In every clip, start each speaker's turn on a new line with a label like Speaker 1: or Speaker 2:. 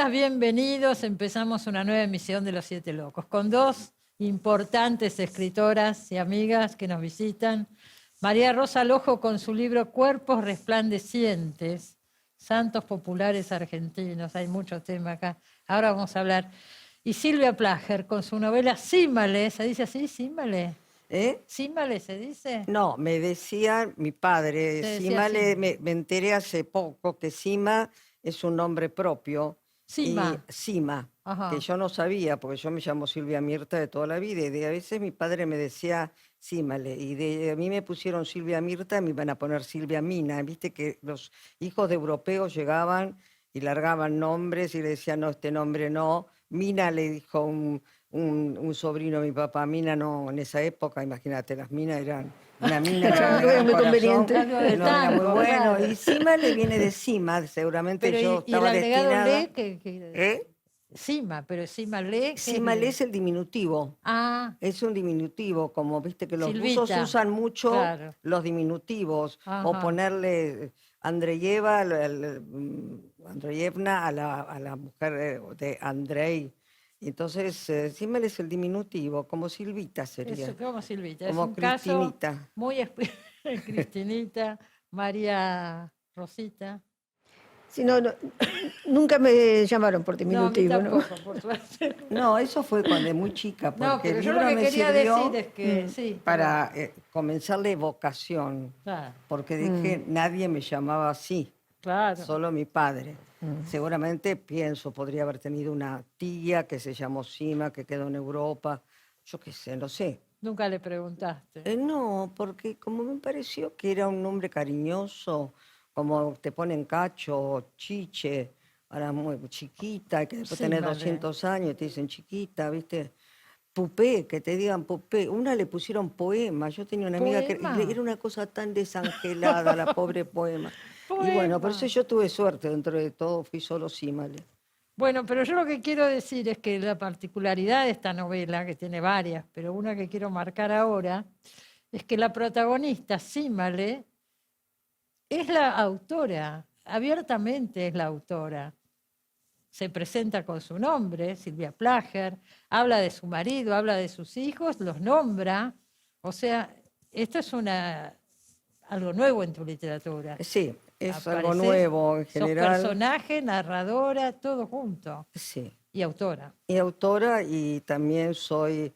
Speaker 1: días, bienvenidos. Empezamos una nueva emisión de Los Siete Locos con dos importantes escritoras y amigas que nos visitan. María Rosa Lojo con su libro Cuerpos Resplandecientes, Santos Populares Argentinos. Hay mucho tema acá. Ahora vamos a hablar. Y Silvia Plager con su novela Címale. ¿Se dice así, Címale? ¿Címale se dice?
Speaker 2: No, me decía mi padre,
Speaker 1: Címale.
Speaker 2: me enteré hace poco que Cima es un nombre propio.
Speaker 1: Cima.
Speaker 2: Y Cima,
Speaker 1: Ajá.
Speaker 2: que yo no sabía, porque yo me llamo Silvia Mirta de toda la vida, y a veces mi padre me decía Címale, y a mí me pusieron Silvia Mirta, me iban a poner Silvia Mina. Viste que los hijos de europeos llegaban y largaban nombres y le decían, no, este nombre no. Mina le dijo un sobrino de mi papá, Mina no, en esa época, imagínate, las minas eran, una mina
Speaker 3: Claro, no era muy conveniente.
Speaker 1: Algo de
Speaker 2: no era muy
Speaker 1: tango,
Speaker 2: bueno.
Speaker 1: claro.
Speaker 2: Y Cima le viene de Cima, seguramente
Speaker 1: Pero
Speaker 2: yo
Speaker 1: y el
Speaker 2: estaba
Speaker 1: agregado
Speaker 2: destinada.
Speaker 1: le, Cima, pero Címale.
Speaker 2: Címale es el diminutivo.
Speaker 1: Ah,
Speaker 2: Es un diminutivo, como viste que los
Speaker 1: Silvita,
Speaker 2: rusos usan mucho
Speaker 1: claro.
Speaker 2: los diminutivos. O
Speaker 1: Ajá.
Speaker 2: ponerle Andreyeva, Andreyevna a la mujer de Andrei. Entonces, Címale es el diminutivo, como Silvita sería.
Speaker 1: Eso, como Silvita.
Speaker 2: Como
Speaker 1: Es un
Speaker 2: Cristinita.
Speaker 1: caso muy Cristinita, María Rosita.
Speaker 3: Sí, nunca me llamaron por diminutivo,
Speaker 1: No, a mí
Speaker 3: ¿no?
Speaker 1: tampoco, por suerte.
Speaker 2: No, eso fue cuando muy chica, porque
Speaker 1: No, pero
Speaker 2: el
Speaker 1: yo lo
Speaker 2: libro
Speaker 1: que
Speaker 2: me
Speaker 1: quería
Speaker 2: sirvió
Speaker 1: decir es que, sí.
Speaker 2: para comenzar la evocación,
Speaker 1: Claro,
Speaker 2: porque dije, nadie me llamaba así.
Speaker 1: claro.
Speaker 2: Solo mi padre. Seguramente pienso, podría haber tenido una tía que se llamó Sima, que quedó en Europa. Yo qué sé, no sé.
Speaker 1: Nunca le preguntaste.
Speaker 2: No, porque como me pareció que era un nombre cariñoso, como te ponen Cacho, Chiche, ahora muy chiquita, que después tenés
Speaker 1: Címale.
Speaker 2: 200 años y te dicen chiquita, ¿viste? Pupé, que te digan Pupé. Una le pusieron poema. Yo tenía una amiga que
Speaker 1: ¿Poema?
Speaker 2: era una cosa tan desangelada, la pobre poema. Y bueno, por eso
Speaker 1: Poema.
Speaker 2: yo tuve suerte dentro de todo, fui solo Címale.
Speaker 1: Bueno, pero yo lo que quiero decir es que la particularidad de esta novela, que tiene varias, pero una que quiero marcar ahora, es que la protagonista, Címale, es la autora, abiertamente es la autora. Se presenta con su nombre, Silvia Plager, habla de su marido, habla de sus hijos, los nombra. O sea, esto es algo nuevo en tu literatura.
Speaker 2: Sí, es algo
Speaker 1: Apareces,
Speaker 2: nuevo en
Speaker 1: sos
Speaker 2: general.
Speaker 1: personaje, narradora, todo junto.
Speaker 2: Sí.
Speaker 1: Y autora.
Speaker 2: Y autora, y también soy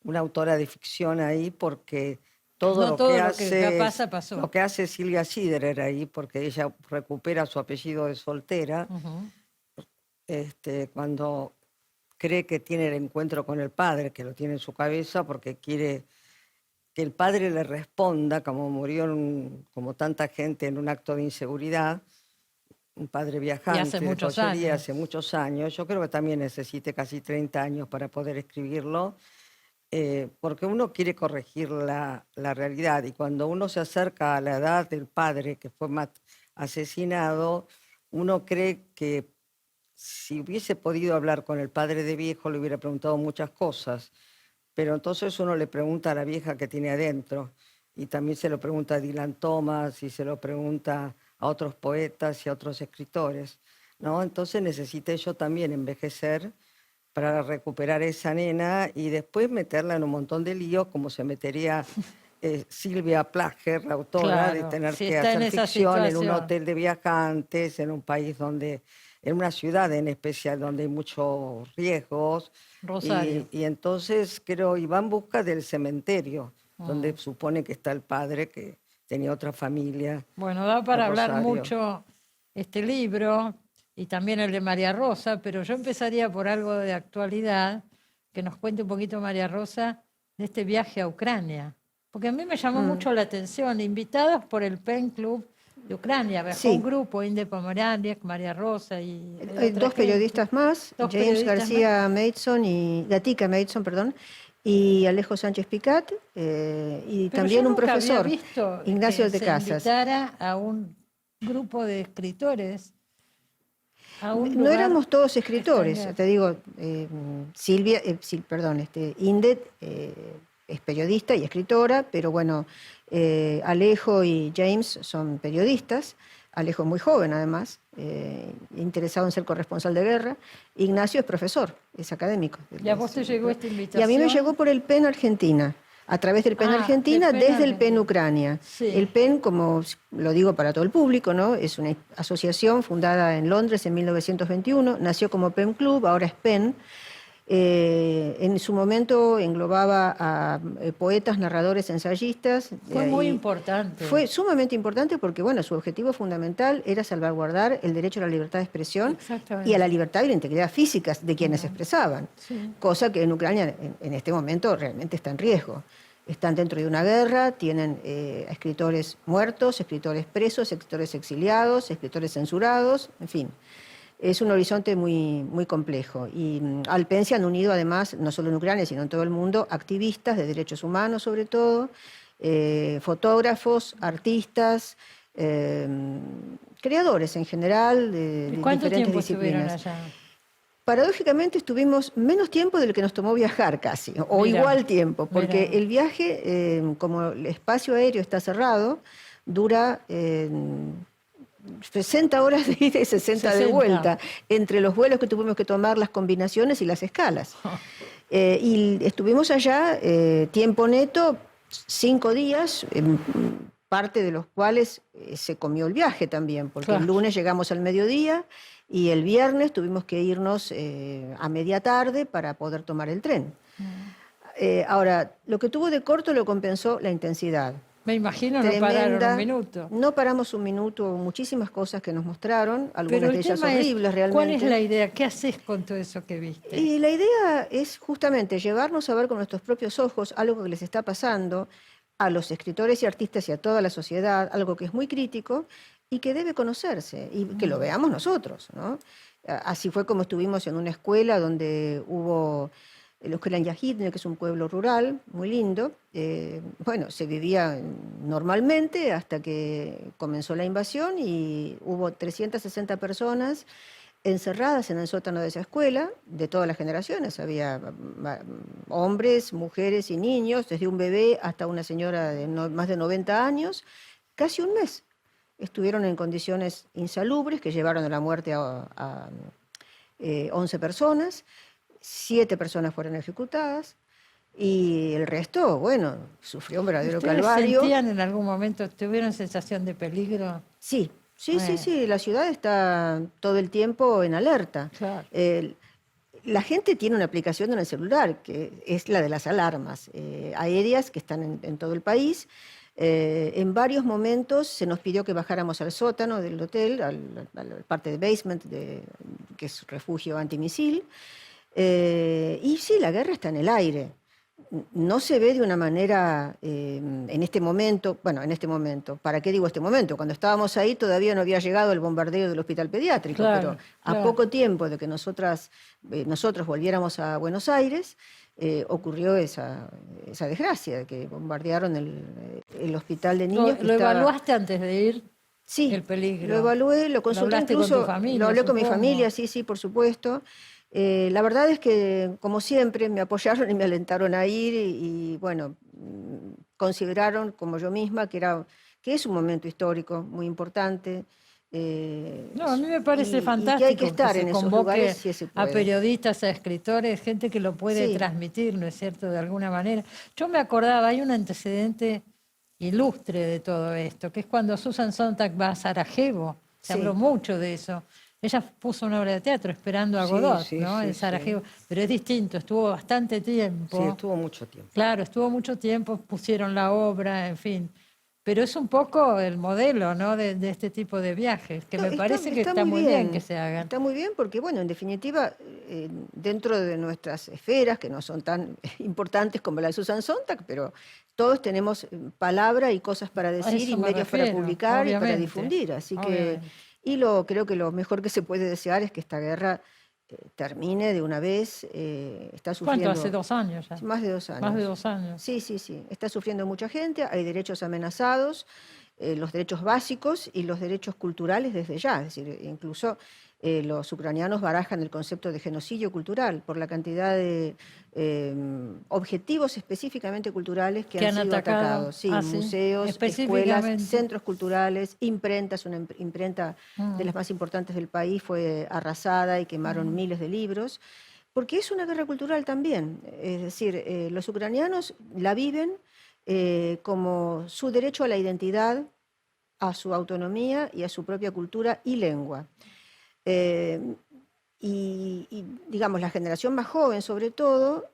Speaker 2: una autora de ficción ahí, porque todo
Speaker 1: No
Speaker 2: lo
Speaker 1: todo
Speaker 2: que
Speaker 1: lo
Speaker 2: hace
Speaker 1: que pasa, pasó.
Speaker 2: lo que hace Silvia Siderer ahí, porque ella recupera su apellido de soltera, cuando cree que tiene el encuentro con el padre, que lo tiene en su cabeza, porque quiere que el padre le responda, como murió como tanta gente en un acto de inseguridad, un padre viajante
Speaker 1: hace
Speaker 2: de
Speaker 1: muchos
Speaker 2: joyería
Speaker 1: años.
Speaker 2: hace muchos años. Yo creo que también necesite casi 30 años para poder escribirlo, porque uno quiere corregir la realidad, y cuando uno se acerca a la edad del padre que fue asesinado, uno cree que si hubiese podido hablar con el padre de viejo le hubiera preguntado muchas cosas, pero entonces uno le pregunta a la vieja que tiene adentro, y también se lo pregunta a Dylan Thomas y se lo pregunta a otros poetas y a otros escritores, ¿no? Entonces necesité yo también envejecer para recuperar esa nena y después meterla en un montón de líos, como se metería Silvia Plager, la autora,
Speaker 1: Claro,
Speaker 2: de tener
Speaker 1: si
Speaker 2: que
Speaker 1: está en
Speaker 2: hacer
Speaker 1: esa
Speaker 2: ficción en un
Speaker 1: situación.
Speaker 2: hotel de viajantes, en un país en una ciudad en especial donde hay muchos riesgos.
Speaker 1: Rosario.
Speaker 2: Y entonces creo, y va en busca del cementerio, donde supone que está el padre, que tenía otra familia.
Speaker 1: Bueno, da para hablar
Speaker 2: Rosario.
Speaker 1: mucho este libro y también el de María Rosa, pero yo empezaría por algo de actualidad, que nos cuente un poquito María Rosa de este viaje a Ucrania. Porque a mí me llamó mucho la atención, invitados por el Pen Club de Ucrania, viajó
Speaker 3: Sí.
Speaker 1: un grupo, Inde Pomeraniec, María Rosa y
Speaker 3: Hay
Speaker 1: otra
Speaker 3: dos
Speaker 1: gente.
Speaker 3: periodistas más,
Speaker 1: Dos
Speaker 3: James
Speaker 1: periodistas
Speaker 3: García Maidson y Gatica Maidson, perdón, y Alejo Sánchez Picat, y
Speaker 1: Pero
Speaker 3: también
Speaker 1: yo
Speaker 3: un
Speaker 1: nunca
Speaker 3: profesor,
Speaker 1: había visto
Speaker 3: Ignacio
Speaker 1: que
Speaker 3: de
Speaker 1: se
Speaker 3: Casas.
Speaker 1: invitara a un grupo de escritores a un
Speaker 3: No
Speaker 1: lugar
Speaker 3: éramos todos escritores,
Speaker 1: extranjero.
Speaker 3: te digo, Silvia, Inde es periodista y escritora, pero bueno, Alejo y James son periodistas, Alejo muy joven además, interesado en ser corresponsal de guerra. Ignacio es profesor, es académico.
Speaker 1: ¿Y a vos te llegó esta
Speaker 3: Y
Speaker 1: invitación?
Speaker 3: a mí me llegó por el PEN Argentina, a través del PEN Argentina,
Speaker 1: del PEN
Speaker 3: desde el PEN
Speaker 1: Argentina.
Speaker 3: Ucrania.
Speaker 1: Sí.
Speaker 3: El PEN, como lo digo para todo el público, ¿no? Es una asociación fundada en Londres en 1921, nació como PEN Club, ahora es PEN. En su momento englobaba a poetas, narradores, ensayistas.
Speaker 1: Fue muy
Speaker 3: y
Speaker 1: importante.
Speaker 3: Fue sumamente importante porque, bueno, su objetivo fundamental era salvaguardar el derecho a la libertad de expresión
Speaker 1: Exactamente.
Speaker 3: y a la libertad y la integridad física de quienes se expresaban,
Speaker 1: Sí.
Speaker 3: cosa que en Ucrania en este momento realmente está en riesgo. Están dentro de una guerra, tienen escritores muertos, escritores presos, escritores exiliados, escritores censurados, en fin. Es un horizonte muy, muy complejo. Y al PEN se han unido además, no solo en Ucrania, sino en todo el mundo, activistas de derechos humanos sobre todo, fotógrafos, artistas, creadores en general de
Speaker 1: ¿Cuánto
Speaker 3: diferentes
Speaker 1: tiempo estuvieron
Speaker 3: disciplinas.
Speaker 1: allá?
Speaker 3: Paradójicamente estuvimos menos tiempo del que nos tomó viajar casi, o
Speaker 1: Mira,
Speaker 3: igual tiempo, porque
Speaker 1: mira.
Speaker 3: el viaje, como el espacio aéreo está cerrado, dura 60 horas de ida y 60 de
Speaker 1: 60.
Speaker 3: vuelta, entre los vuelos que tuvimos que tomar, las combinaciones y las escalas. Y estuvimos allá tiempo neto, 5 días, parte de los cuales se comió el viaje también, porque
Speaker 1: Claro.
Speaker 3: el lunes llegamos al mediodía y el viernes tuvimos que irnos a media tarde para poder tomar el tren. Ahora, lo que tuvo de corto lo compensó la intensidad.
Speaker 1: Me imagino no pararon
Speaker 3: Tremenda.
Speaker 1: un minuto.
Speaker 3: No paramos un minuto, muchísimas cosas que nos mostraron, algunas
Speaker 1: Pero
Speaker 3: de
Speaker 1: el
Speaker 3: ellas
Speaker 1: tema
Speaker 3: horribles
Speaker 1: es,
Speaker 3: realmente.
Speaker 1: ¿cuál es la idea? ¿Qué haces con todo eso que viste?
Speaker 3: Y la idea es justamente llevarnos a ver con nuestros propios ojos algo que les está pasando a los escritores y artistas y a toda la sociedad, algo que es muy crítico y que debe conocerse y que lo veamos nosotros, ¿no? Así fue como estuvimos en una escuela donde hubo la escuela en Yajitne, que es un pueblo rural muy lindo. Bueno, se vivía normalmente hasta que comenzó la invasión y hubo 360 personas encerradas en el sótano de esa escuela, de todas las generaciones. Había hombres, mujeres y niños, desde un bebé hasta una señora de más de 90 años, casi un mes. Estuvieron en condiciones insalubres que llevaron a la muerte a 11 personas, 7 personas fueron ejecutadas y el resto, bueno, sufrió un verdadero
Speaker 1: ¿Ustedes
Speaker 3: calvario.
Speaker 1: sentían en algún momento, tuvieron sensación de peligro?
Speaker 3: Sí, sí,
Speaker 1: Bueno.
Speaker 3: sí, la ciudad está todo el tiempo en alerta.
Speaker 1: Claro.
Speaker 3: La gente tiene una aplicación en el celular, que es la de las alarmas aéreas que están en todo el país. En varios momentos se nos pidió que bajáramos al sótano del hotel, a la parte de basement, que es refugio antimisil. Y sí, la guerra está en el aire. No se ve de una manera en este momento, ¿para qué digo este momento? Cuando estábamos ahí todavía no había llegado el bombardeo del hospital pediátrico,
Speaker 1: Claro,
Speaker 3: pero
Speaker 1: claro.
Speaker 3: a poco tiempo de que nosotros volviéramos a Buenos Aires, ocurrió esa desgracia, de que bombardearon el hospital de niños.
Speaker 1: ¿Lo evaluaste antes de ir?
Speaker 3: Sí,
Speaker 1: El peligro.
Speaker 3: lo evalué, lo consulté
Speaker 1: hablaste con
Speaker 3: incluso,
Speaker 1: tu familia,
Speaker 3: lo hablé con mi
Speaker 1: supongo.
Speaker 3: familia, sí, por supuesto. La verdad es que, como siempre, me apoyaron y me alentaron a ir y bueno, consideraron, como yo misma, que es un momento histórico muy importante.
Speaker 1: No, a mí me parece
Speaker 3: Y
Speaker 1: fantástico
Speaker 3: que hay que estar
Speaker 1: se
Speaker 3: en esos
Speaker 1: convoque
Speaker 3: lugares si se
Speaker 1: a
Speaker 3: puede.
Speaker 1: periodistas, a escritores, gente que lo puede
Speaker 3: Sí.
Speaker 1: transmitir, ¿no es cierto?, de alguna manera. Yo me acordaba, hay un antecedente ilustre de todo esto, que es cuando Susan Sontag va a Sarajevo. Se
Speaker 3: Sí.
Speaker 1: habló mucho de eso. Ella puso una obra de teatro esperando a
Speaker 2: Sí,
Speaker 1: Godot,
Speaker 2: sí,
Speaker 1: ¿no?
Speaker 2: sí,
Speaker 1: En
Speaker 2: sí.
Speaker 1: Sarajevo. Pero es distinto, estuvo bastante tiempo.
Speaker 2: Sí, estuvo mucho tiempo.
Speaker 1: Claro, estuvo mucho tiempo, pusieron la obra, en fin. Pero es un poco el modelo, ¿no?, de este tipo de viajes, que
Speaker 3: No,
Speaker 1: me parece que está muy bien que se hagan.
Speaker 3: Está muy bien porque, bueno, en definitiva, dentro de nuestras esferas, que no son tan importantes como la de Susan Sontag, pero todos tenemos palabra y cosas para decir
Speaker 1: eso
Speaker 3: y
Speaker 1: me
Speaker 3: medios para
Speaker 1: refiero,
Speaker 3: publicar y para
Speaker 1: obviamente,
Speaker 3: difundir. Así que,
Speaker 1: obviamente.
Speaker 3: creo que lo mejor que se puede desear es que esta guerra termine de una vez. Está sufriendo
Speaker 1: ¿Cuánto? Hace 2 años ya.
Speaker 3: más de 2 años.
Speaker 1: Más de 2 años.
Speaker 3: Sí. Está sufriendo mucha gente, hay derechos amenazados, los derechos básicos y los derechos culturales desde ya. Es decir, incluso los ucranianos barajan el concepto de genocidio cultural por la cantidad de objetivos específicamente culturales que han
Speaker 1: han
Speaker 3: sido
Speaker 1: atacado.
Speaker 3: atacados. Sí,
Speaker 1: Ah, sí,
Speaker 3: museos, escuelas,
Speaker 1: específicamente.
Speaker 3: centros culturales, imprentas. Una imprenta de las más importantes del país fue arrasada y quemaron miles de libros. Porque es una guerra cultural también. Es decir, los ucranianos la viven como su derecho a la identidad, a su autonomía y a su propia cultura y lengua. Y, digamos, la generación más joven, sobre todo,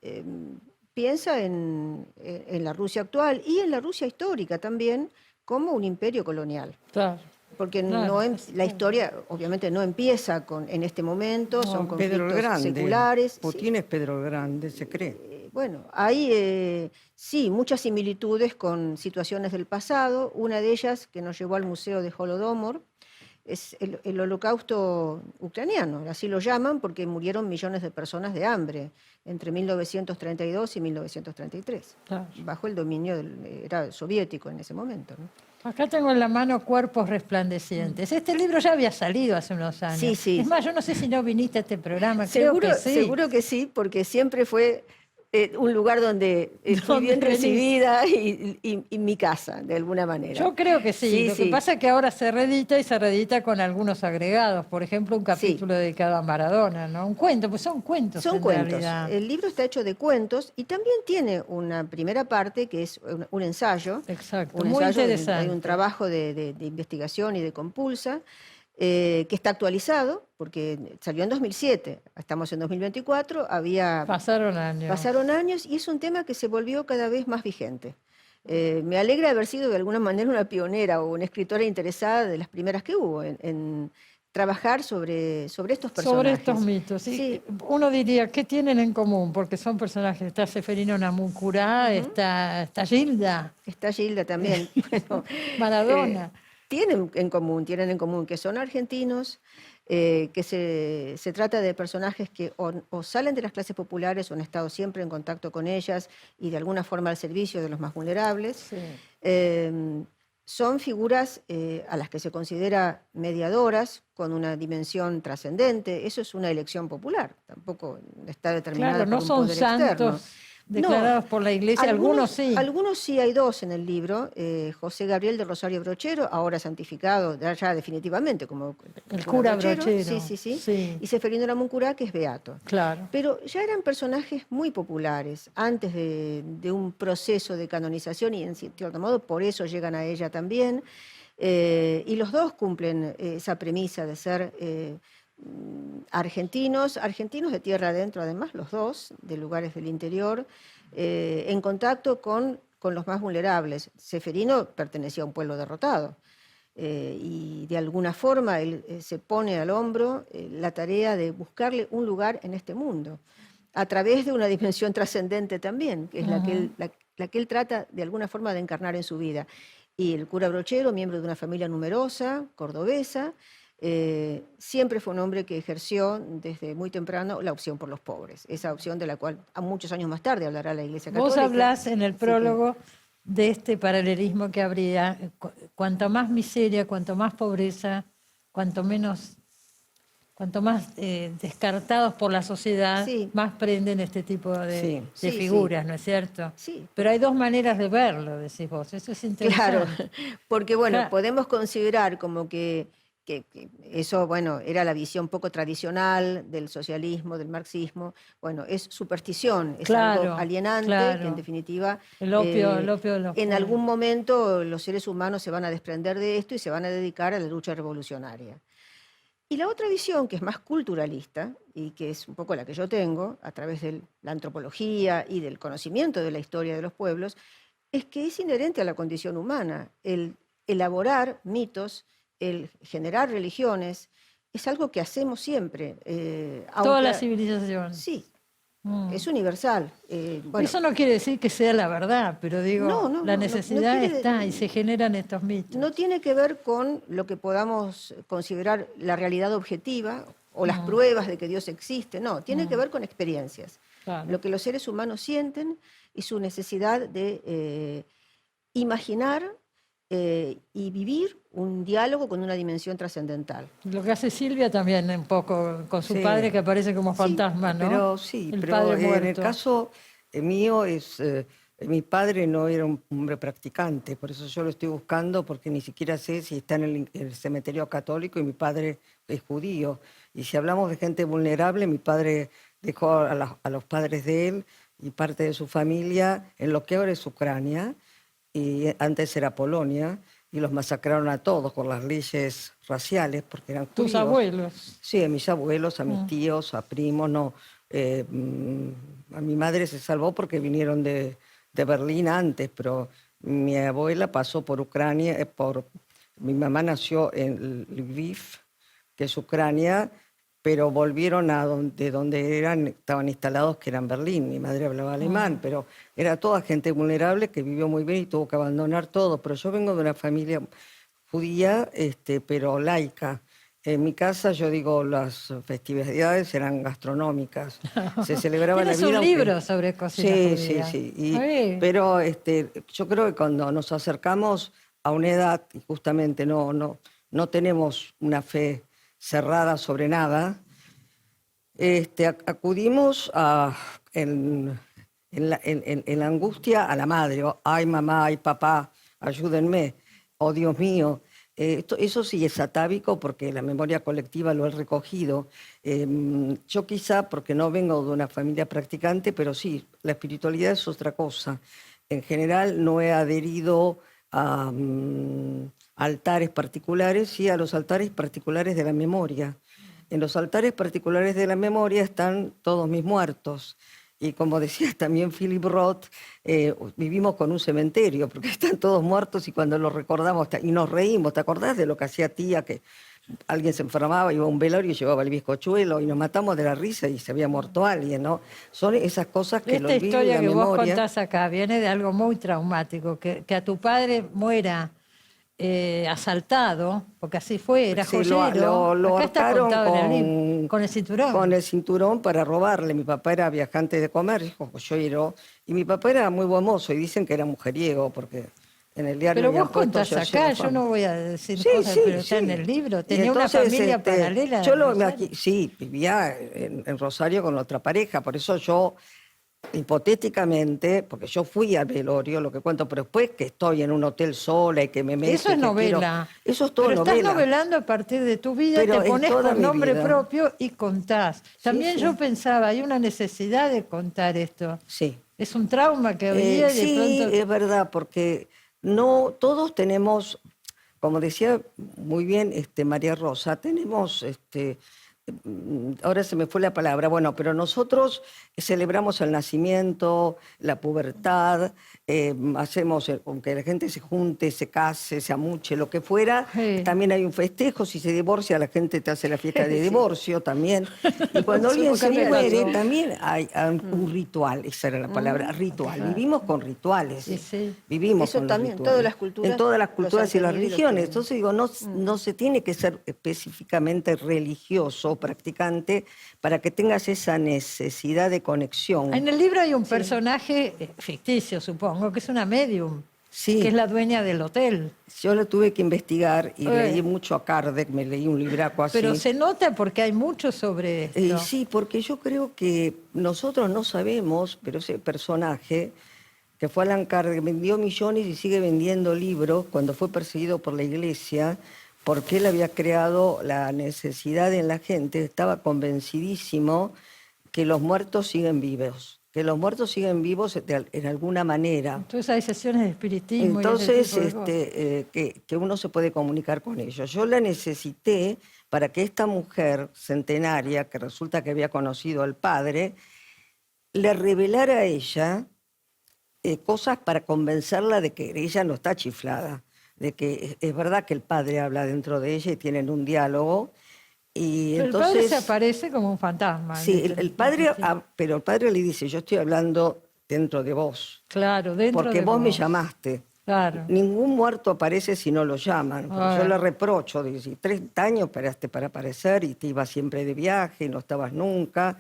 Speaker 3: piensa en la Rusia actual y en la Rusia histórica también como un imperio colonial.
Speaker 1: Claro.
Speaker 3: Porque
Speaker 1: Claro,
Speaker 3: la historia obviamente no empieza en este momento, son
Speaker 2: Pedro el
Speaker 3: conflictos
Speaker 2: Grande.
Speaker 3: seculares.
Speaker 2: Putin es Pedro el Grande, se cree.
Speaker 3: Bueno, hay sí muchas similitudes con situaciones del pasado. Una de ellas, que nos llevó al Museo de Holodomor, es el holocausto ucraniano, así lo llaman porque murieron millones de personas de hambre entre 1932 y 1933,
Speaker 1: Claro.
Speaker 3: bajo el dominio era soviético en ese momento, ¿no?
Speaker 1: Acá tengo en la mano Cuerpos Resplandecientes. Este libro ya había salido hace unos años.
Speaker 3: Sí, sí.
Speaker 1: Es más, yo no sé si no viniste a este programa, creo que sí.
Speaker 3: Seguro que sí, porque siempre fue un lugar donde fui
Speaker 1: Donde
Speaker 3: bien
Speaker 1: venís.
Speaker 3: recibida y mi casa, de alguna manera.
Speaker 1: Yo creo que sí. Lo que pasa es que ahora se reedita y se reedita con algunos agregados. Por ejemplo, un capítulo dedicado a Maradona, ¿no? Un cuento, pues son cuentos
Speaker 3: Son
Speaker 1: en
Speaker 3: cuentos.
Speaker 1: realidad.
Speaker 3: El libro está hecho de cuentos y también tiene una primera parte que es un ensayo.
Speaker 1: Exacto,
Speaker 3: Un
Speaker 1: muy
Speaker 3: ensayo,
Speaker 1: interesante.
Speaker 3: hay un trabajo de investigación y de compulsa que está actualizado porque salió en 2007, estamos en 2024,
Speaker 1: Pasaron años.
Speaker 3: Pasaron años y es un tema que se volvió cada vez más vigente. Me alegra haber sido de alguna manera una pionera o una escritora interesada de las primeras que hubo en trabajar sobre estos personajes.
Speaker 1: Sobre estos mitos. Sí. Uno diría, ¿qué tienen en común? Porque son personajes. Está Seferino Namuncurá, está Gilda.
Speaker 3: Está Gilda también. Bueno,
Speaker 1: Maradona.
Speaker 3: tienen en común que son argentinos, que se trata de personajes que o salen de las clases populares o han estado siempre en contacto con ellas y de alguna forma al servicio de los más vulnerables.
Speaker 1: Sí.
Speaker 3: Son figuras a las que se considera mediadoras, con una dimensión trascendente. Eso es una elección popular, tampoco está determinada
Speaker 1: claro, no
Speaker 3: por un
Speaker 1: son
Speaker 3: poder
Speaker 1: santos
Speaker 3: externo.
Speaker 1: declarados por la Iglesia, algunos sí.
Speaker 3: Algunos sí, hay dos en el libro. José Gabriel de Rosario Brochero, ahora santificado ya definitivamente como
Speaker 1: el cura Brochero.
Speaker 3: Sí. Y Seferino Namuncurá, que es beato.
Speaker 1: Claro.
Speaker 3: Pero ya eran personajes muy populares antes de un proceso de canonización y en cierto modo por eso llegan a ella también. Y los dos cumplen esa premisa de ser argentinos de tierra adentro, además, los dos, de lugares del interior, en contacto con los más vulnerables. Seferino pertenecía a un pueblo derrotado y de alguna forma él se pone al hombro la tarea de buscarle un lugar en este mundo, a través de una dimensión trascendente también, que es la que él trata de alguna forma de encarnar en su vida. Y el cura Brochero, miembro de una familia numerosa, cordobesa, siempre fue un hombre que ejerció desde muy temprano la opción por los pobres, esa opción de la cual a muchos años más tarde hablará la Iglesia Católica.
Speaker 1: Vos hablás en el prólogo de este paralelismo que habría, cuanto más miseria, cuanto más pobreza, cuanto más descartados por la sociedad, más prenden este tipo de figuras, ¿no es cierto?
Speaker 3: Sí.
Speaker 1: Pero hay dos maneras de verlo, decís vos, eso es interesante.
Speaker 3: Claro, porque bueno, podemos considerar como que eso, bueno, era la visión poco tradicional del socialismo, del marxismo. Bueno, es superstición, es algo alienante, que en definitiva
Speaker 1: el opio de los
Speaker 3: en algún momento los seres humanos se van a desprender de esto y se van a dedicar a la lucha revolucionaria. Y la otra visión, que es más culturalista, y que es un poco la que yo tengo, a través de la antropología y del conocimiento de la historia de los pueblos, es que es inherente a la condición humana. El elaborar mitos, el generar religiones, es algo que hacemos siempre.
Speaker 1: Toda la civilización.
Speaker 3: Sí, es universal.
Speaker 1: Eso no quiere decir que sea la verdad, pero digo, la necesidad está y se generan estos mitos.
Speaker 3: No tiene que ver con lo que podamos considerar la realidad objetiva o las pruebas de que Dios existe, no, tiene que ver con experiencias. Claro. Lo que los seres humanos sienten y su necesidad de imaginar y vivir un diálogo con una dimensión trascendental.
Speaker 1: Lo que hace Silvia también un poco con su
Speaker 2: Sí.
Speaker 1: padre que aparece como
Speaker 3: Sí,
Speaker 1: fantasma, ¿no?
Speaker 2: Pero sí,
Speaker 1: El
Speaker 2: pero
Speaker 1: padre
Speaker 2: en el
Speaker 1: muerto.
Speaker 2: caso mío mi padre no era un hombre practicante, por eso yo lo estoy buscando porque ni siquiera sé si está en el cementerio católico y mi padre es judío. Y si hablamos de gente vulnerable, mi padre dejó a los padres de él y parte de su familia en lo que ahora es Ucrania, y antes era Polonia, y los masacraron a todos por las leyes raciales porque eran
Speaker 1: Tus
Speaker 2: judíos.
Speaker 1: abuelos.
Speaker 2: Sí, a mis abuelos, a mis tíos, a primos, no. A mi madre se salvó porque vinieron de Berlín antes, pero mi abuela pasó por Ucrania, mi mamá nació en Lviv, que es Ucrania, pero volvieron a donde estaban instalados, que eran Berlín. Mi madre hablaba alemán, pero era toda gente vulnerable que vivió muy bien y tuvo que abandonar todo. Pero yo vengo de una familia judía, pero laica. En mi casa, yo digo, las festividades eran gastronómicas. Se celebraba la
Speaker 1: Tienes
Speaker 2: vida.
Speaker 1: un
Speaker 2: aunque-
Speaker 1: libro sobre cocina
Speaker 2: Sí,
Speaker 1: judía.
Speaker 2: sí.
Speaker 1: Sí.
Speaker 2: Pero yo creo que cuando nos acercamos a una edad, y justamente no tenemos una fe cerrada sobre nada, acudimos en la angustia a la madre. Ay, mamá, ay, papá, ayúdenme. Oh, Dios mío. Eso sí es atávico porque la memoria colectiva lo he recogido. Yo quizá, porque no vengo de una familia practicante, pero sí, la espiritualidad es otra cosa. En general no he adherido a altares particulares, sí a los altares particulares de la memoria. En los altares particulares de la memoria están todos mis muertos. Y como decía también Philip Roth, vivimos con un cementerio, porque están todos muertos y cuando los recordamos y nos reímos. ¿Te acordás de lo que hacía tía? Que alguien se enfermaba, iba a un velorio y llevaba el bizcochuelo y nos matamos de la risa y se había muerto alguien, ¿no? Son esas cosas que
Speaker 1: Esta
Speaker 2: el olvido y
Speaker 1: historia
Speaker 2: la
Speaker 1: que vos
Speaker 2: memoria...
Speaker 1: contás acá viene de algo muy traumático, que a tu padre muera asaltado, porque así fue, era
Speaker 2: Sí,
Speaker 1: joyero.
Speaker 2: lo
Speaker 1: Acá está
Speaker 2: ahorcaron
Speaker 1: contado en el libro, con el cinturón.
Speaker 2: con el cinturón para robarle. Mi papá era viajante de comercio, joyero, y mi papá era muy buen mozo, y dicen que era mujeriego, porque en el diario
Speaker 1: Pero
Speaker 2: habían
Speaker 1: vos
Speaker 2: puesto
Speaker 1: contás
Speaker 2: Joyero
Speaker 1: acá, yo
Speaker 2: fama.
Speaker 1: no voy a decir
Speaker 2: Sí,
Speaker 1: cosas,
Speaker 2: sí,
Speaker 1: pero está
Speaker 2: sí.
Speaker 1: en el libro.
Speaker 2: Y
Speaker 1: Tenía una
Speaker 2: entonces,
Speaker 1: familia paralela
Speaker 2: yo
Speaker 1: en Rosario.
Speaker 2: sí, vivía en Rosario con otra pareja, por eso yo, hipotéticamente, porque yo fui al velorio, lo que cuento, pero después que estoy en un hotel sola y que me meto
Speaker 1: Eso
Speaker 2: y
Speaker 1: es
Speaker 2: que quiero...
Speaker 1: novela.
Speaker 2: Eso es todo
Speaker 1: Pero estás
Speaker 2: novela.
Speaker 1: novelando a partir de tu vida,
Speaker 2: Pero
Speaker 1: te
Speaker 2: es
Speaker 1: pones
Speaker 2: toda
Speaker 1: con
Speaker 2: mi
Speaker 1: nombre
Speaker 2: vida.
Speaker 1: propio y contás. También
Speaker 2: Sí.
Speaker 1: yo pensaba, hay una necesidad de contar esto.
Speaker 2: Sí.
Speaker 1: Es un trauma que había y de
Speaker 2: Sí,
Speaker 1: pronto...
Speaker 2: es verdad, porque no todos tenemos, como decía muy bien María Rosa, tenemos, ahora se me fue la palabra, bueno, pero nosotros celebramos el nacimiento, la pubertad, hacemos, aunque la gente se junte, se case, se amuche, lo que fuera,
Speaker 1: Sí.
Speaker 2: también hay un festejo, si se divorcia la gente te hace la fiesta de
Speaker 3: Sí.
Speaker 2: divorcio también, y cuando alguien
Speaker 1: Porque
Speaker 2: se
Speaker 1: me
Speaker 2: muere
Speaker 1: pasó.
Speaker 2: también hay un ritual, esa era la palabra, ritual. Vivimos con rituales,
Speaker 1: Sí, sí.
Speaker 2: vivimos
Speaker 3: Eso
Speaker 2: con los
Speaker 3: también,
Speaker 2: rituales.
Speaker 3: todas las culturas
Speaker 2: En todas las
Speaker 3: los
Speaker 2: culturas
Speaker 3: han
Speaker 2: y las
Speaker 3: tenido y los
Speaker 2: religiones.
Speaker 3: tienen.
Speaker 2: Entonces digo, no se tiene que ser específicamente religioso, practicante, para que tengas esa necesidad de conexión.
Speaker 1: En el libro hay un personaje ficticio, supongo, que es una medium,
Speaker 2: Sí.
Speaker 1: que es la dueña del hotel.
Speaker 2: Yo lo tuve que investigar y leí mucho a Kardec, me leí un libraco así.
Speaker 1: Pero se nota porque hay mucho sobre esto.
Speaker 2: Sí, porque yo creo que nosotros no sabemos, pero ese personaje, que fue Allan Kardec, vendió millones y sigue vendiendo libros cuando fue perseguido por la iglesia, porque él había creado la necesidad en la gente, estaba convencidísimo que los muertos siguen vivos, que los muertos siguen vivos en alguna manera.
Speaker 1: Entonces hay sesiones de espiritismo
Speaker 2: Entonces,
Speaker 1: y ese tipo de cosas.
Speaker 2: que uno se puede comunicar con ellos. Yo la necesité para que esta mujer centenaria, que resulta que había conocido al padre, le revelara a ella cosas para convencerla de que ella no está chiflada, de que es verdad que el padre habla dentro de ella y tienen un diálogo. Y
Speaker 1: Pero
Speaker 2: entonces,
Speaker 1: el padre se aparece como un fantasma.
Speaker 2: sí, el padre, pero el padre le dice, yo estoy hablando dentro de vos,
Speaker 1: Claro, dentro
Speaker 2: porque
Speaker 1: de
Speaker 2: vos me llamaste.
Speaker 1: Claro.
Speaker 2: Ningún muerto aparece si no lo llaman.
Speaker 1: Ah.
Speaker 2: Yo le reprocho, digo, si 30 años esperaste para aparecer y te ibas siempre de viaje, no estabas nunca.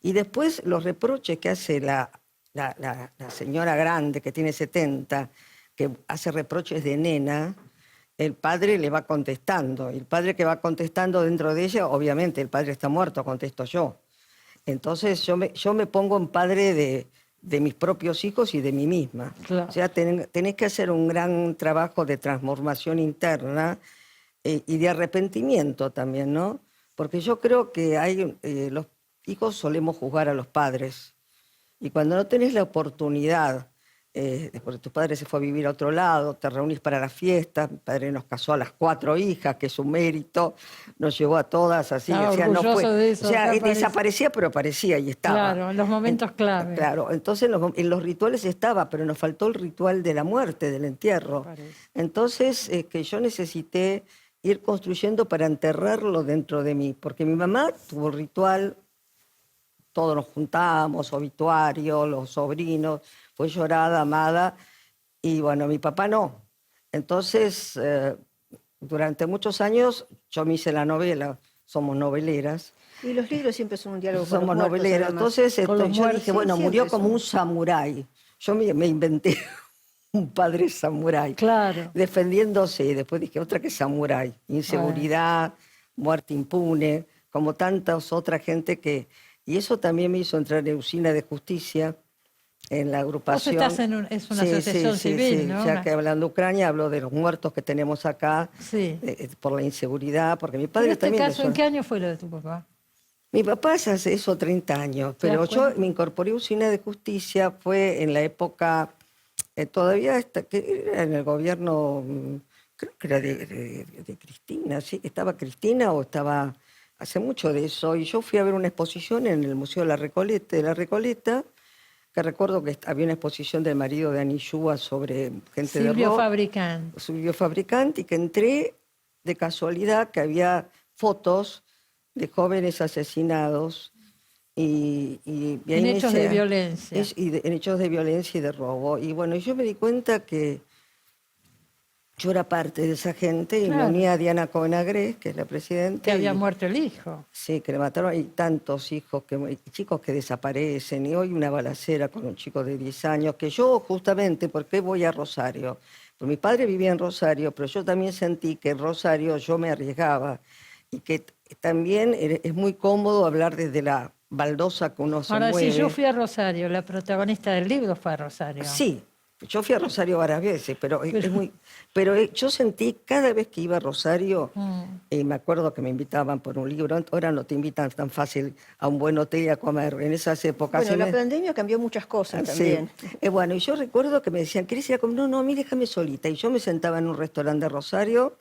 Speaker 2: Y después los reproches que hace la señora grande, que tiene 70, que hace reproches de nena, el padre le va contestando. El padre que va contestando dentro de ella, obviamente el padre está muerto, contesto yo. Entonces yo me pongo en padre de mis propios hijos y de mí misma.
Speaker 1: Claro.
Speaker 2: O sea, tenés que hacer un gran trabajo de transformación interna y de arrepentimiento también, ¿no? Porque yo creo que los hijos solemos juzgar a los padres. Y cuando no tenés la oportunidad, porque tu padre se fue a vivir a otro lado, te reunís para las fiestas, mi padre nos casó a las 4 hijas, que es un mérito, nos llevó a todas así,
Speaker 1: Estaba
Speaker 2: o sea, no
Speaker 1: orgulloso
Speaker 2: fue,
Speaker 1: de eso,
Speaker 2: o sea,
Speaker 1: acá aparece.
Speaker 2: desaparecía, pero aparecía y estaba.
Speaker 1: Claro, en los momentos clave.
Speaker 2: Claro, entonces en los rituales estaba, pero nos faltó el ritual de la muerte, del entierro.
Speaker 1: Parece.
Speaker 2: Entonces, que yo necesité ir construyendo para enterrarlo dentro de mí, porque mi mamá tuvo el ritual, todos nos juntábamos, obituario, los sobrinos, fue llorada, amada, y bueno, mi papá no. Entonces, durante muchos años yo me hice la novela, somos noveleras.
Speaker 3: Y los libros siempre son un diálogo con
Speaker 2: Somos
Speaker 3: los muertos,
Speaker 2: noveleras.
Speaker 3: además.
Speaker 2: Entonces
Speaker 1: Con los
Speaker 2: yo
Speaker 1: muertos,
Speaker 2: dije,
Speaker 3: sí,
Speaker 2: bueno,
Speaker 3: siempre
Speaker 2: murió como
Speaker 3: son.
Speaker 2: un samurái. Yo me inventé un padre samurái,
Speaker 1: Claro.
Speaker 2: defendiéndose. Y después dije, otra que samurái. Inseguridad, muerte impune, como tantas otras gente que... Y eso también me hizo entrar en Usina de Justicia, en la agrupación.
Speaker 1: Vos estás es una asociación civil,
Speaker 2: sí.
Speaker 1: ¿no?
Speaker 2: Ya que hablando de Ucrania, hablo de los muertos que tenemos acá,
Speaker 1: Sí.
Speaker 2: por la inseguridad, porque mi
Speaker 1: En
Speaker 2: padre
Speaker 1: este
Speaker 2: también...
Speaker 1: caso, ¿en qué año fue lo de tu papá?
Speaker 2: Mi papá hace eso 30 años,
Speaker 1: ¿Te das
Speaker 2: pero yo
Speaker 1: cuenta?
Speaker 2: me incorporé a Usina de Justicia, fue en la época, todavía que era en el gobierno, creo que era de Cristina, ¿sí? Estaba Cristina o estaba hace mucho de eso, y yo fui a ver una exposición en el Museo de la Recoleta, que recuerdo que había una exposición del marido de Anillúa sobre gente de
Speaker 1: Silvio
Speaker 2: rock,
Speaker 1: Fabricán.
Speaker 2: Silvio Fabricante, y que entré de casualidad que había fotos de jóvenes asesinados y ahí
Speaker 1: En
Speaker 2: me
Speaker 1: hechos
Speaker 2: hice-
Speaker 1: de violencia.
Speaker 2: en hechos de violencia y de robo. Y bueno, yo me di cuenta que yo era parte de esa gente y me
Speaker 1: Claro.
Speaker 2: uní a Diana Covenagres, que es la presidenta.
Speaker 1: Que había
Speaker 2: y-
Speaker 1: muerto el hijo.
Speaker 2: Sí, que le mataron, y tantos hijos, chicos que desaparecen, y hoy una balacera con un chico de 10 años, que yo justamente, ¿por qué voy a Rosario? Pues mi padre vivía en Rosario, pero yo también sentí que en Rosario yo me arriesgaba, y que también es muy cómodo hablar desde la baldosa que uno se
Speaker 1: Ahora,
Speaker 2: mueve.
Speaker 1: si yo fui a Rosario, la protagonista del libro fue a Rosario.
Speaker 2: Sí, yo fui a Rosario varias veces, pero yo sentí cada vez que iba a Rosario, me acuerdo que me invitaban por un libro, ahora no te invitan tan fácil a un buen hotel y a comer, en esas épocas.
Speaker 3: Bueno, la pandemia cambió muchas cosas también.
Speaker 2: Sí. Bueno, y yo recuerdo que me decían, ¿querés ir a comer? No, a mí déjame solita. Y yo me sentaba en un restaurante de Rosario,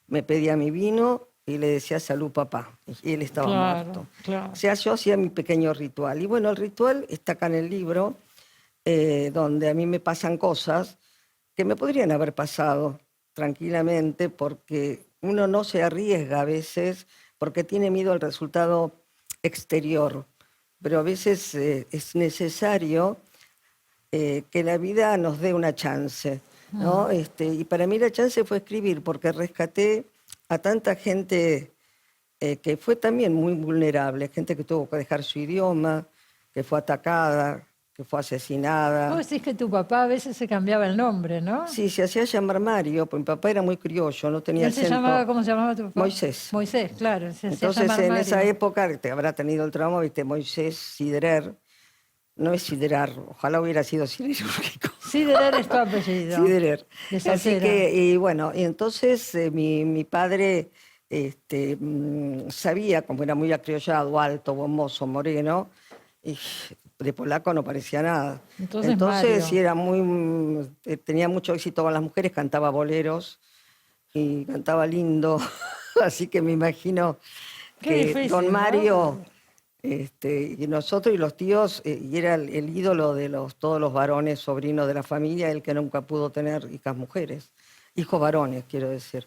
Speaker 2: me pedía mi vino y le decía salud papá, y él estaba muerto.
Speaker 1: Claro.
Speaker 2: O sea, yo hacía mi pequeño ritual. Y bueno, el ritual está acá en el libro, donde a mí me pasan cosas que me podrían haber pasado tranquilamente, porque uno no se arriesga a veces, porque tiene miedo al resultado exterior. Pero a veces es necesario que la vida nos dé una chance, ¿no? Y para mí la chance fue escribir, porque rescaté a tanta gente que fue también muy vulnerable, gente que tuvo que dejar su idioma, que fue atacada, que fue asesinada.
Speaker 1: Vos decís que tu papá a veces se cambiaba el nombre, ¿no?
Speaker 2: Sí, se hacía llamar Mario, porque mi papá era muy criollo, no tenía
Speaker 1: Él se
Speaker 2: acento.
Speaker 1: llamaba, ¿cómo se llamaba tu papá?
Speaker 2: Moisés.
Speaker 1: Moisés, claro. Se hacía
Speaker 2: Entonces,
Speaker 1: llamar
Speaker 2: en
Speaker 1: Mario.
Speaker 2: esa época, te habrá tenido el trauma, viste, Moisés Siderer, no es Siderar, ojalá hubiera sido siderúrgico.
Speaker 1: Siderer es tu apellido.
Speaker 2: Siderer.
Speaker 1: De
Speaker 2: Así
Speaker 1: Sacera.
Speaker 2: que, y bueno, y entonces mi padre sabía, como era muy acriollado, alto, buen mozo, moreno, y de polaco no parecía nada.
Speaker 1: Entonces, Mario.
Speaker 2: sí, era tenía mucho éxito con las mujeres, cantaba boleros y cantaba lindo, así que me imagino
Speaker 1: Qué
Speaker 2: que
Speaker 1: difícil,
Speaker 2: don
Speaker 1: ¿no?
Speaker 2: Mario, y nosotros y los tíos, y era el ídolo de todos los varones, sobrinos de la familia, el que nunca pudo tener hijas mujeres, hijos varones, quiero decir.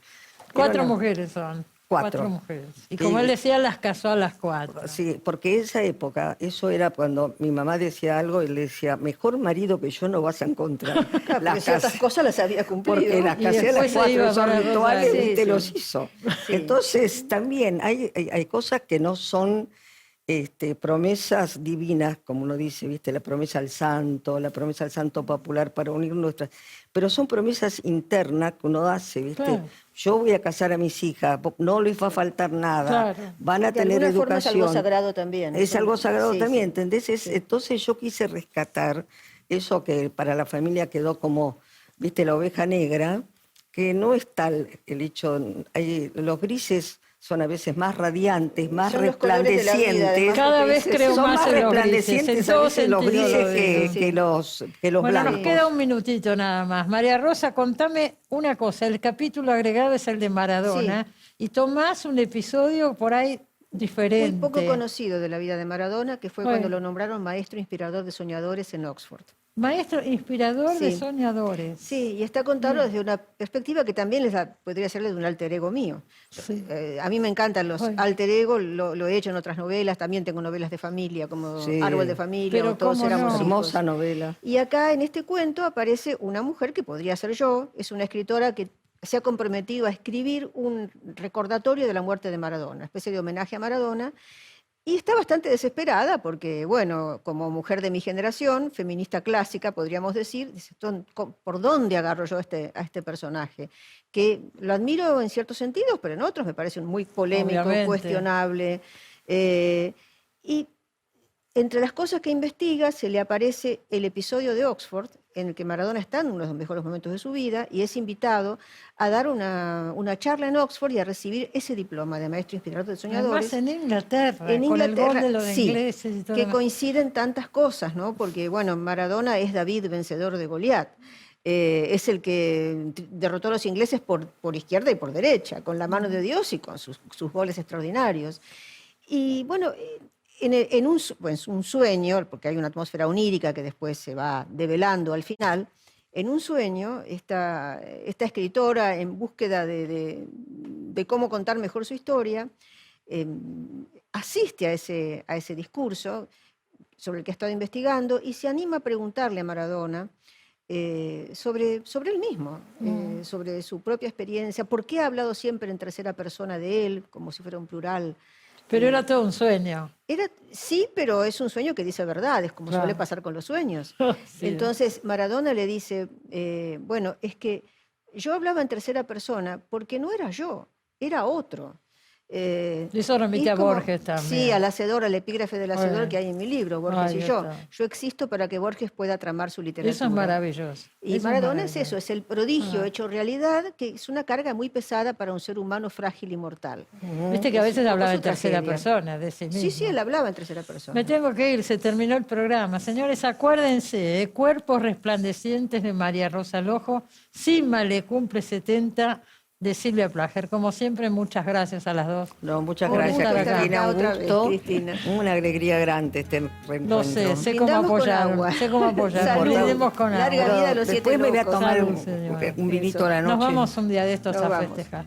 Speaker 1: 4
Speaker 2: Era una-
Speaker 1: mujeres son.
Speaker 2: 4.
Speaker 1: Mujeres. Y como él decía, las casó a las 4.
Speaker 2: Sí, porque esa época, eso era cuando mi mamá decía algo y le decía, mejor marido que yo no vas a encontrar.
Speaker 3: Claro,
Speaker 2: Las
Speaker 3: porque ciertas
Speaker 2: casé-
Speaker 3: cosas las había cumplido.
Speaker 2: porque las
Speaker 1: Y
Speaker 2: casé a
Speaker 1: después
Speaker 2: las
Speaker 1: se iba
Speaker 2: 4, esos
Speaker 1: para
Speaker 2: rituales,
Speaker 1: Rosario.
Speaker 2: y te
Speaker 3: Sí,
Speaker 2: los
Speaker 3: sí.
Speaker 2: hizo.
Speaker 3: Sí.
Speaker 2: Entonces, también hay cosas que no son promesas divinas, como uno dice, ¿viste? La promesa al santo popular para unir nuestras... Pero son promesas internas que uno hace, ¿viste?
Speaker 1: Claro.
Speaker 2: Yo voy a casar a mis hijas, no les va a faltar nada,
Speaker 1: Claro.
Speaker 2: van a
Speaker 3: De
Speaker 2: tener
Speaker 3: alguna forma es
Speaker 2: educación.
Speaker 3: algo sagrado también.
Speaker 2: Es algo sagrado
Speaker 3: Sí,
Speaker 2: también,
Speaker 3: sí.
Speaker 2: ¿entendés? Entonces yo quise rescatar eso que para la familia quedó como, ¿viste? La oveja negra, que no es tal el hecho, los grises son a veces más radiantes, más
Speaker 3: Son los colores de la vida,
Speaker 2: resplandecientes.
Speaker 3: además,
Speaker 1: Cada
Speaker 3: porque
Speaker 1: vez
Speaker 3: dices,
Speaker 1: creo
Speaker 2: son
Speaker 1: más
Speaker 2: más
Speaker 1: en los grises,
Speaker 2: resplandecientes
Speaker 1: en
Speaker 2: a
Speaker 1: todo
Speaker 2: veces los
Speaker 1: sentido
Speaker 2: grises
Speaker 1: lo digo.
Speaker 2: que los
Speaker 1: Bueno,
Speaker 2: blancos.
Speaker 1: nos queda un minutito nada más. María Rosa, contame una cosa. El capítulo agregado es el de Maradona y tomás un episodio por ahí diferente.
Speaker 3: Muy poco conocido de la vida de Maradona, que fue
Speaker 1: Bueno.
Speaker 3: cuando lo nombraron maestro inspirador de soñadores en Oxford.
Speaker 1: Maestro inspirador de
Speaker 3: Sí.
Speaker 1: soñadores.
Speaker 3: Sí, y está contado desde una perspectiva que también podría serle de un alter ego mío.
Speaker 1: Sí.
Speaker 3: A mí me encantan los
Speaker 1: Bueno.
Speaker 3: alter ego, lo he hecho en otras novelas, también tengo novelas de familia, como
Speaker 2: Sí.
Speaker 3: Árbol de Familia,
Speaker 1: Pero
Speaker 3: o Todos
Speaker 1: cómo
Speaker 3: éramos
Speaker 1: no.
Speaker 3: hijos.
Speaker 2: Hermosa novela.
Speaker 3: Y acá en este cuento aparece una mujer que podría ser yo, es una escritora que se ha comprometido a escribir un recordatorio de la muerte de Maradona, una especie de homenaje a Maradona, y está bastante desesperada porque, bueno, como mujer de mi generación, feminista clásica, podríamos decir, dice, ¿por dónde agarro yo a este personaje? Que lo admiro en ciertos sentidos, pero en otros me parece muy polémico,
Speaker 1: Obviamente.
Speaker 3: cuestionable. Y entre las cosas que investiga se le aparece el episodio de Oxford, en el que Maradona está en uno de los mejores momentos de su vida y es invitado a dar una charla en Oxford y a recibir ese diploma de maestro inspirador de soñadores.
Speaker 1: Además en Inglaterra,
Speaker 3: En
Speaker 1: con el gol
Speaker 3: Inglaterra,
Speaker 1: de los
Speaker 3: sí,
Speaker 1: ingleses y todo.
Speaker 3: que
Speaker 1: lo demás.
Speaker 3: coinciden tantas cosas, ¿no? Porque, bueno, Maradona es David vencedor de Goliat. Es el que derrotó a los ingleses por izquierda y por derecha, con la mano de Dios y con sus goles extraordinarios. Y bueno, en un sueño, porque hay una atmósfera onírica que después se va develando al final, en un sueño, esta escritora en búsqueda de cómo contar mejor su historia, asiste a ese discurso sobre el que ha estado investigando y se anima a preguntarle a Maradona sobre él mismo, sobre su propia experiencia, por qué ha hablado siempre en tercera persona de él, como si fuera un plural.
Speaker 1: Pero era todo un sueño.
Speaker 3: Sí, pero es un sueño que dice verdades, como
Speaker 1: Claro.
Speaker 3: suele pasar con los sueños.
Speaker 1: Sí.
Speaker 3: Entonces Maradona le dice, bueno, es que yo hablaba en tercera persona porque no era yo, era otro.
Speaker 1: Eso remite
Speaker 3: y
Speaker 1: a
Speaker 3: como-
Speaker 1: Borges también.
Speaker 3: Sí, al hacedor, al epígrafe del hacedor
Speaker 1: Bueno.
Speaker 3: que hay en mi libro, Borges
Speaker 1: Ahí
Speaker 3: y yo.
Speaker 1: está.
Speaker 3: Yo existo para que Borges pueda tramar su literatura.
Speaker 1: Eso es maravilloso.
Speaker 3: Y
Speaker 1: Eso
Speaker 3: Maradona es
Speaker 1: maravilloso.
Speaker 3: eso, es el prodigio
Speaker 1: Ah.
Speaker 3: hecho realidad, que es una carga muy pesada para un ser humano frágil y mortal.
Speaker 1: Viste que a
Speaker 3: Es
Speaker 1: veces
Speaker 3: un poco
Speaker 1: hablaba
Speaker 3: su
Speaker 1: en tercera
Speaker 3: tragedia.
Speaker 1: persona, de sí mismo.
Speaker 3: Sí, sí, él hablaba en tercera persona.
Speaker 1: Me tengo que ir, se terminó el programa. Señores, acuérdense, Cuerpos resplandecientes de María Rosa Lojo, Símale cumple 70 de Silvia Plager. Como siempre, muchas gracias a las dos.
Speaker 2: No, muchas
Speaker 1: Un
Speaker 2: gracias,
Speaker 1: gusto estar
Speaker 2: Cristina.
Speaker 3: acá
Speaker 2: Un
Speaker 3: otra vez,
Speaker 2: gusto.
Speaker 3: Cristina.
Speaker 2: Una alegría grande este reencuentro.
Speaker 1: No sé, sé cómo
Speaker 3: Brindamos con
Speaker 1: apoyar.
Speaker 3: agua.
Speaker 1: Sé cómo apoyar.
Speaker 3: Salud.
Speaker 1: Brindemos con
Speaker 3: Larga
Speaker 1: agua.
Speaker 3: vida a los
Speaker 2: Después
Speaker 3: siete
Speaker 2: me voy a
Speaker 3: locos.
Speaker 2: tomar
Speaker 1: Salud, señora.
Speaker 2: un vinito a la noche.
Speaker 1: Nos vamos un día de estos
Speaker 3: Nos
Speaker 1: a
Speaker 3: vamos.
Speaker 1: festejar.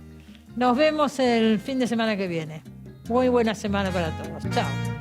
Speaker 1: Nos vemos el fin de semana que viene. Muy buena semana para todos. Chao.